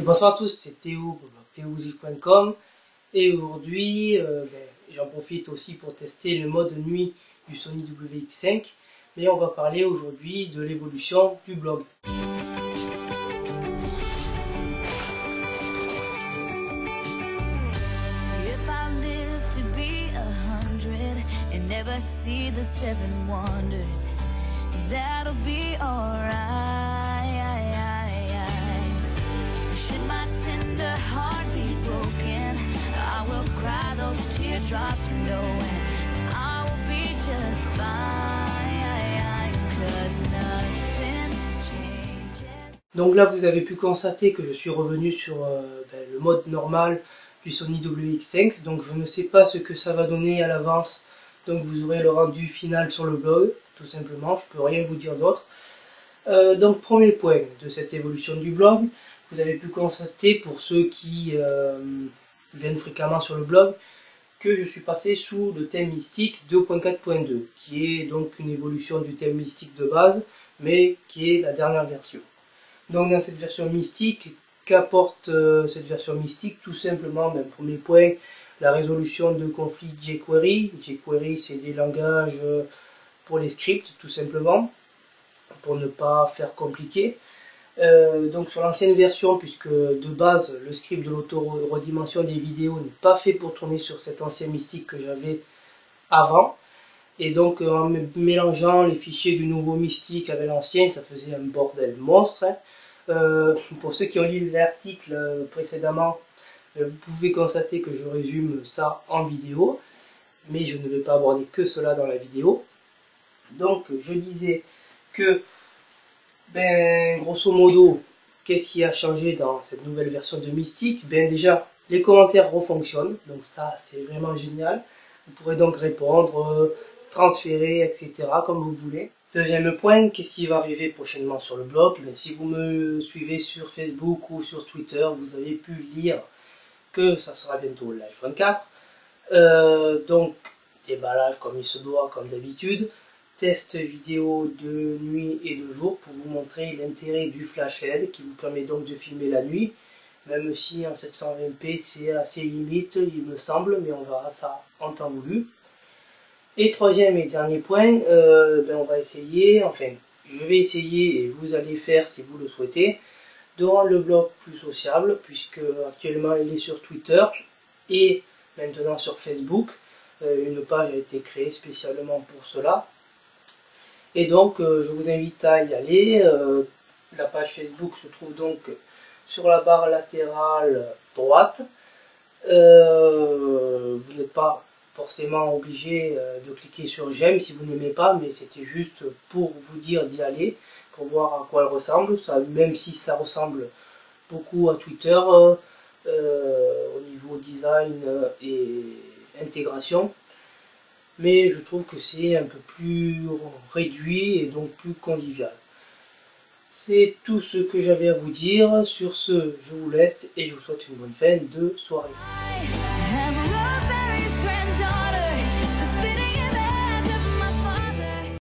Et bonsoir à tous, c'est Théo, théomusique.com, et aujourd'hui j'en profite aussi pour tester le mode nuit du Sony WX5, mais on va parler aujourd'hui de l'évolution du blog. Donc là vous avez pu constater que je suis revenu sur le mode normal du Sony WX5, donc je ne sais pas ce que ça va donner à l'avance, donc vous aurez le rendu final sur le blog, tout simplement, je peux rien vous dire d'autre. Donc premier point de cette évolution du blog, vous avez pu constater pour ceux qui viennent fréquemment sur le blog, que je suis passé sous le thème mystique 2.4.2, qui est donc une évolution du thème mystique de base, mais qui est la dernière version. Donc dans cette version mystique, qu'apporte cette version mystique? Tout simplement, premier point, la résolution de conflits jQuery. jQuery, c'est des langages pour les scripts, tout simplement, pour ne pas faire compliqué. Donc sur l'ancienne version, puisque de base le script de l'auto-redimension des vidéos n'est pas fait pour tourner sur cet ancien mystique que j'avais avant, et donc en mélangeant les fichiers du nouveau mystique avec l'ancien, ça faisait un bordel monstre. Pour ceux qui ont lu l'article précédemment, vous pouvez constater que je résume ça en vidéo, mais je ne vais pas aborder que cela dans la vidéo. Donc je disais que grosso modo, qu'est-ce qui a changé dans cette nouvelle version de Mystique? Déjà, les commentaires refonctionnent, donc ça c'est vraiment génial. Vous pourrez donc répondre, transférer, etc. comme vous voulez. Deuxième point, qu'est-ce qui va arriver prochainement sur le blog? Si vous me suivez sur Facebook ou sur Twitter, vous avez pu lire que ça sera bientôt l'iPhone 4. Donc, déballage comme il se doit, comme d'habitude. Test vidéo de nuit et de jour pour vous montrer l'intérêt du flash LED qui vous permet donc de filmer la nuit, même si en 720p c'est assez limite il me semble, mais on verra ça en temps voulu. Et troisième et dernier point, on va essayer, je vais essayer et vous allez faire si vous le souhaitez, de rendre le blog plus sociable, puisque actuellement il est sur Twitter et maintenant sur Facebook. Une page a été créée spécialement pour cela. Et donc je vous invite à y aller. La page Facebook se trouve donc sur la barre latérale droite. Vous n'êtes pas forcément obligé de cliquer sur j'aime si vous n'aimez pas, mais c'était juste pour vous dire d'y aller, pour voir à quoi elle ressemble, même si ça ressemble beaucoup à Twitter au niveau design et intégration. Mais je trouve que c'est un peu plus réduit et donc plus convivial. C'est tout ce que j'avais à vous dire. Sur ce, je vous laisse et je vous souhaite une bonne fin de soirée.